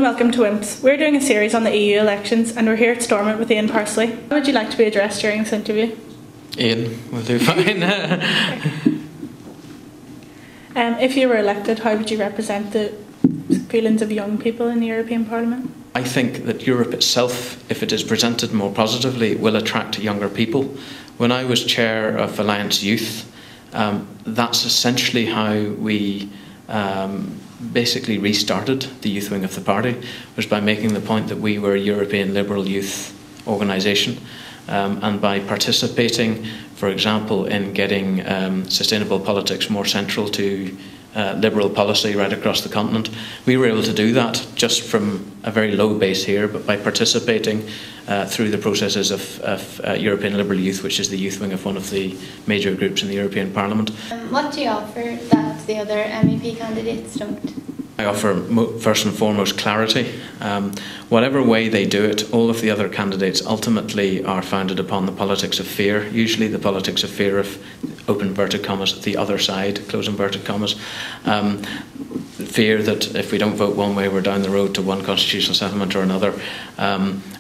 and welcome to WIMPS. We're doing a series on the EU elections and we're here at Stormont with Ian Parsley. How would you like to be addressed during this interview? Ian will do fine. If you were elected, how would you represent the feelings of young people in the European Parliament? I think that Europe itself, if it is presented more positively, will attract younger people. When I was chair of Alliance Youth, that's essentially how we basically restarted the youth wing of the party, was by making the point that we were a European liberal youth organisation, and by participating, for example, in getting sustainable politics more central to liberal policy right across the continent. We were able to do that just from a very low base here, but by participating through the processes of European Liberal Youth, which is the youth wing of one of the major groups in the European Parliament. What do you offer that the other MEP candidates don't? I offer, first and foremost, clarity. Whatever way they do it, all of the other candidates ultimately are founded upon the politics of fear, usually the politics of fear of, open inverted commas, the other side, close inverted commas. Fear that if we don't vote one way, we're down the road to one constitutional settlement or another,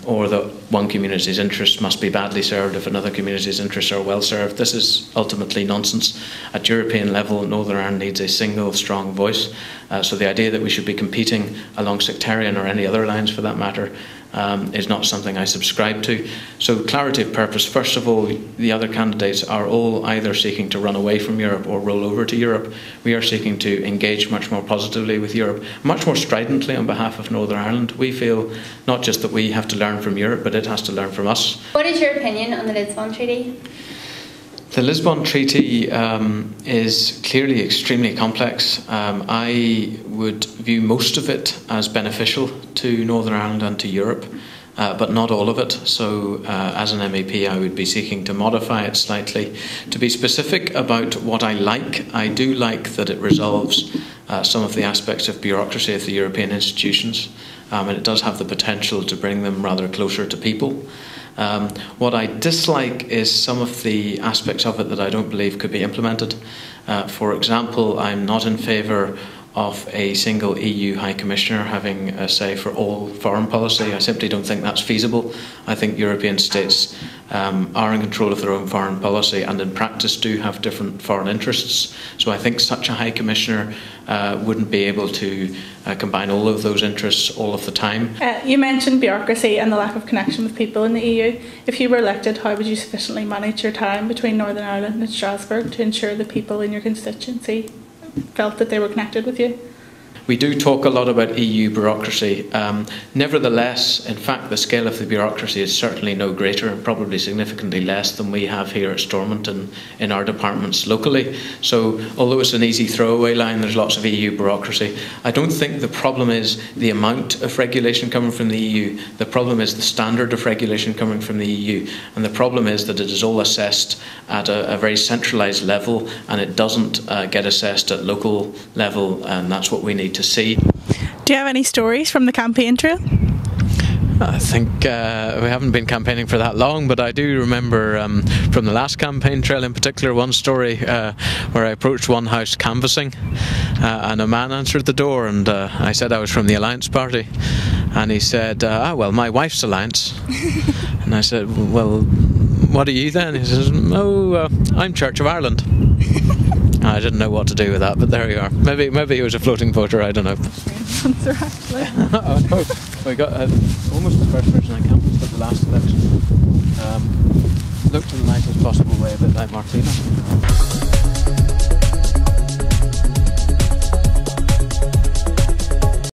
or that one community's interests must be badly served if another community's interests are well served. This is ultimately nonsense. At European level, Northern Ireland needs a single, strong voice. So the idea that we should be competing along sectarian or any other lines for that matter is not something I subscribe to. So clarity of purpose. First of all, the other candidates are all either seeking to run away from Europe or roll over to Europe. We are seeking to engage much more positively with Europe, much more stridently on behalf of Northern Ireland. We feel not just that we have to learn from Europe, but it has to learn from us. What is your opinion on the Lisbon Treaty? The Lisbon Treaty is clearly extremely complex. I would view most of it as beneficial to Northern Ireland and to Europe, but not all of it. So as an MEP, I would be seeking to modify it slightly. To be specific about what I like, I do like that it resolves some of the aspects of bureaucracy of the European institutions, and it does have the potential to bring them rather closer to people. What I dislike is some of the aspects of it that I don't believe could be implemented. For example, I'm not in favour of a single EU High Commissioner having a say for all foreign policy. I simply don't think that's feasible. I think European states are in control of their own foreign policy and in practice do have different foreign interests. So I think such a High Commissioner wouldn't be able to combine all of those interests all of the time. You mentioned bureaucracy and the lack of connection with people in the EU. If you were elected, how would you sufficiently manage your time between Northern Ireland and Strasbourg to ensure the people in your constituency felt that they were connected with you? We do talk a lot about EU bureaucracy. Nevertheless, in fact, the scale of the bureaucracy is certainly no greater and probably significantly less than we have here at Stormont and in our departments locally. So, although it's an easy throwaway line, there's lots of EU bureaucracy. I don't think the problem is the amount of regulation coming from the EU. The problem is the standard of regulation coming from the EU. And the problem is that it is all assessed at a very centralised level and it doesn't get assessed at local level, and that's what we need to see. Do you have any stories from the campaign trail? I think we haven't been campaigning for that long, but I do remember from the last campaign trail in particular one story where I approached one house canvassing and a man answered the door and I said I was from the Alliance Party and he said, well, my wife's Alliance. And I said, well, what are you then? He says, oh, I'm Church of Ireland. I didn't know what to do with that, but there you are. Maybe it was a floating voter, I don't know. Oh no, we got almost the first person I canvassed at the last election. Looked in the nicest possible way, a bit like Martina.